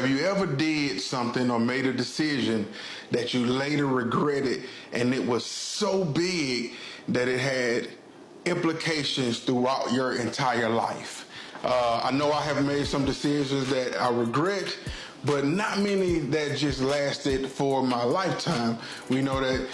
Have you ever did something or made a decision that you later regretted and it was so big that it had implications throughout your entire life? I know I have made some decisions that I regret, but not many that just lasted for my lifetime. We know that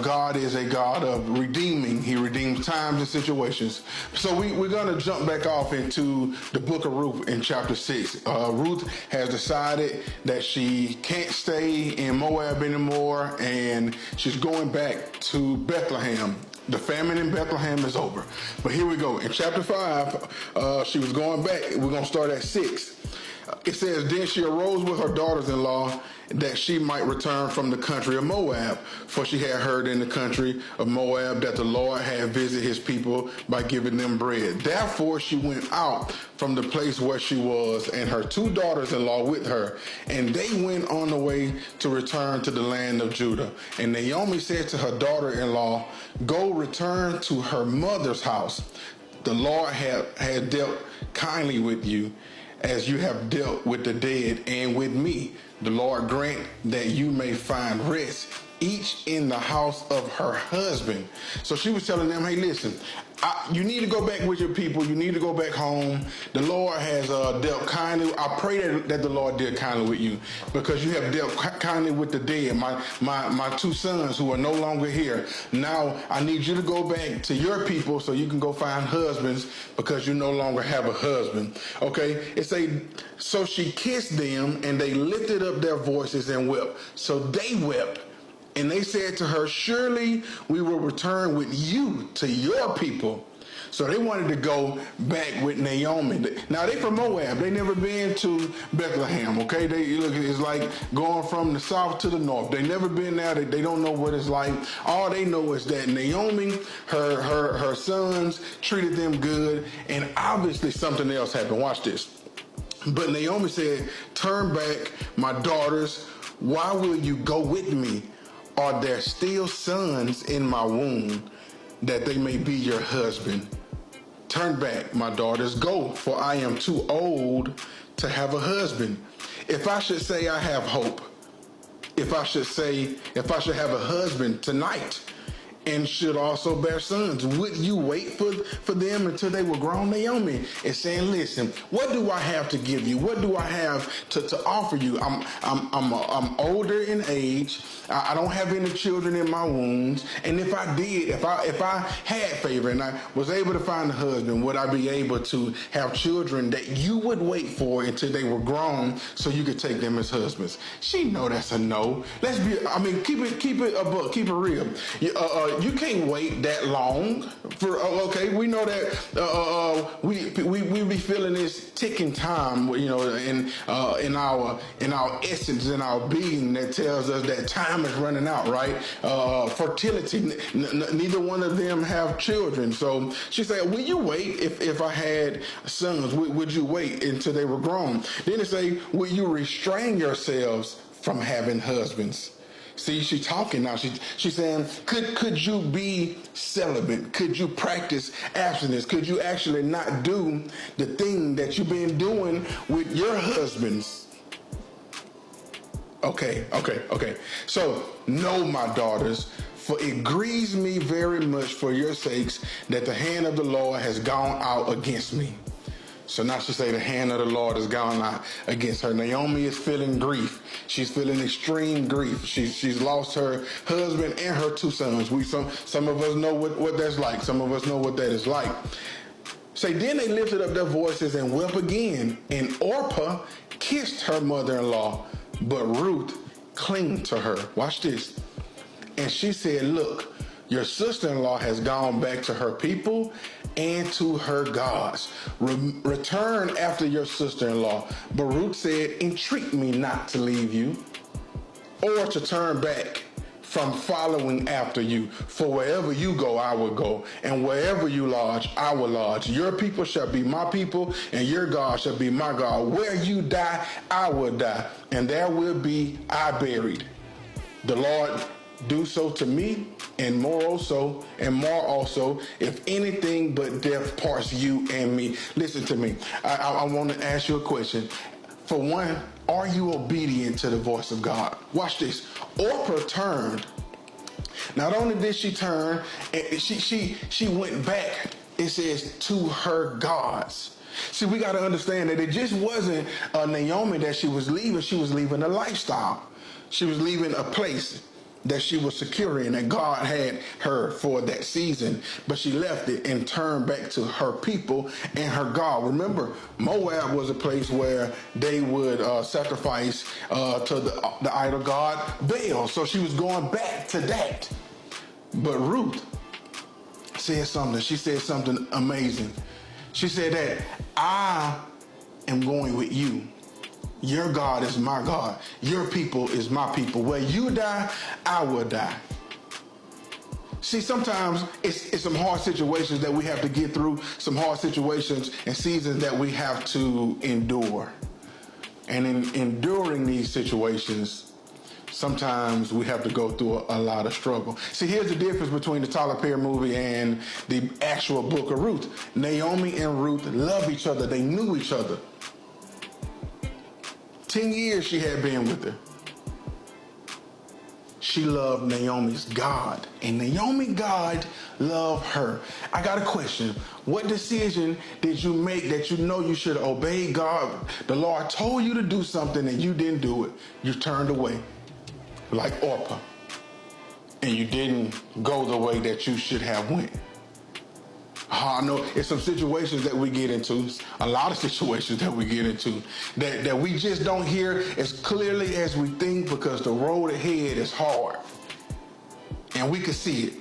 God is a God of redeeming. He redeems times and situations. So we're going to jump back off into the book of Ruth in chapter 6. Ruth has decided that she can't stay in Moab anymore, and she's going back to Bethlehem. The famine in Bethlehem is over. But here we go. In chapter 5, she was going back. We're going to start at 6. It says, then she arose with her daughters-in-law that she might return from the country of Moab, for she had heard in the country of Moab that the Lord had visited his people by giving them bread. Therefore she went out from the place where she was, and her 2 daughters-in-law with her, and they went on the way to return to the land of Judah. And Naomi said to her daughter-in-law, go return to her mother's house. The Lord had dealt kindly with you, as you have dealt with the dead and with me. The Lord grant that you may find rest, each in the house of her husband. So she was telling them, hey, listen, you need to go back with your people. You need to go back home. The Lord has dealt kindly. I pray that the Lord dealt kindly with you, because you have dealt kindly with the dead. My 2 sons who are no longer here. Now I need you to go back to your people so you can go find husbands, because you no longer have a husband. Okay? So she kissed them, and they lifted up their voices and wept. So they wept. And they said to her, surely we will return with you to your people. So they wanted to go back with Naomi. Now, they from Moab. They never been to Bethlehem, okay? It's like going from the south to the north. They never been there. They don't know what it's like. All they know is that Naomi, her sons treated them good, and obviously something else happened. Watch this. But Naomi said, turn back, my daughters. Why will you go with me? Are there still sons in my womb, that they may be your husband? Turn back, my daughters, go, for I am too old to have a husband. If I should say I have hope, if I should have a husband tonight, and should also bear sons, would you wait for them until they were grown? Naomi is saying, listen, what do I have to give you? What do I have to offer you? I'm older in age. I don't have any children in my wombs. And if I did, if I had favor and I was able to find a husband, would I be able to have children that you would wait for until they were grown so you could take them as husbands? She know that's a no. Keep it a buck, keep it real. You can't wait that long we know that we be feeling this ticking time, in our essence, in our being, that tells us that time is running out, right? Fertility, neither one of them have children. So she said, will you wait if I had sons? Would you wait until they were grown? Then it say, will you restrain yourselves from having husbands? See, she's talking now. She's saying, could you be celibate? Could you practice abstinence? Could you actually not do the thing that you've been doing with your husbands? Okay. So, no, my daughters, for it grieves me very much for your sakes that the hand of the Lord has gone out against me. So now she say the hand of the Lord has gone out against her. Naomi is feeling grief. She's feeling extreme grief. She's lost her husband and her 2 sons. Some of us know what that's like. Some of us know what that is like. Say, then they lifted up their voices and wept again. And Orpah kissed her mother-in-law, but Ruth clung to her. Watch this. And she said, look, your sister-in-law has gone back to her people and to her gods. Return after your sister-in-law. But Ruth said, entreat me not to leave you, or to turn back from following after you. For wherever you go, I will go, and wherever you lodge, I will lodge. Your people shall be my people, and your God shall be my God. Where you die, I will die, and there will be I buried. The Lord do so to me, and more also, if anything but death parts you and me. Listen to me. I want to ask you a question. For one, are you obedient to the voice of God? Watch this. Orpah turned. Not only did she turn, she went back, it says, to her gods. See, we got to understand that it just wasn't Naomi that she was leaving a lifestyle. She was leaving a place that she was secure in, that God had her for that season. But she left it and turned back to her people and her God. Remember, Moab was a place where they would sacrifice to the idol god Baal. So she was going back to that. But Ruth said something. She said something amazing. She said that I am going with you. Your God is my God. Your people is my people. Where you die, I will die. See, sometimes it's some hard situations that we have to get through, some hard situations and seasons that we have to endure. And in enduring these situations, sometimes we have to go through a lot of struggle. See, here's the difference between the Tyler Perry movie and the actual book of Ruth. Naomi and Ruth love each other. They knew each other. 10 years she had been with her. She loved Naomi's God, and Naomi God loved her. I got a question. What decision did you make that you know you should obey God? The Lord told you to do something and you didn't do it. You turned away, like Orpah, and you didn't go the way that you should have went. I know it's some situations that we get into, a lot of situations that we get into, that we just don't hear as clearly as we think because the road ahead is hard. And we can see it.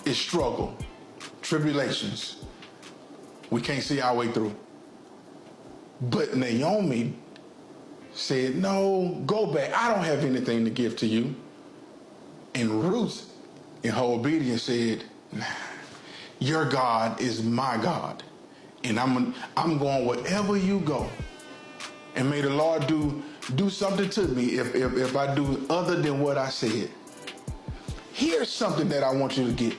It's struggle, tribulations. We can't see our way through. But Naomi said, no, go back. I don't have anything to give to you. And Ruth, in her obedience, said, nah. Your God is my God, and I'm going wherever you go. And may the Lord do something to me if I do other than what I said. Here's something that I want you to get.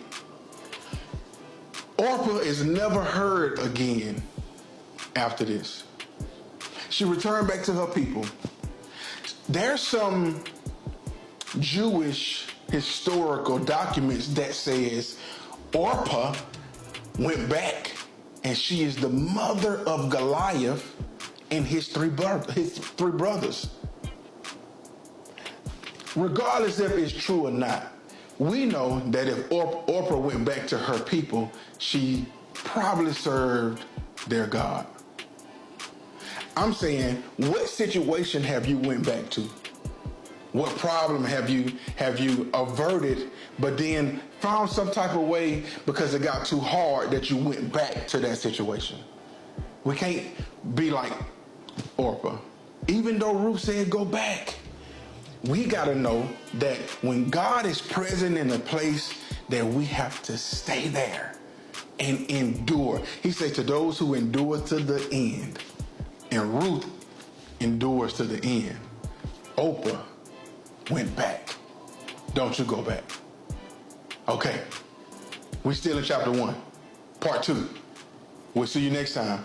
Orpah is never heard again after this. She returned back to her people. There's some Jewish historical documents that says Orpah went back, and she is the mother of Goliath and his three brothers. Regardless if it's true or not, we know that if Orpah went back to her people, she probably served their God. I'm saying, what situation have you went back to? What problem have you averted, but then found some type of way because it got too hard that you went back to that situation? We can't be like Orpah. Even though Ruth said go back, we got to know that when God is present in a place, that we have to stay there and endure. He said to those who endure to the end. And Ruth endures to the end. Orpah went back. Don't you go back. Okay. We're still in chapter 1, part 2. We'll see you next time.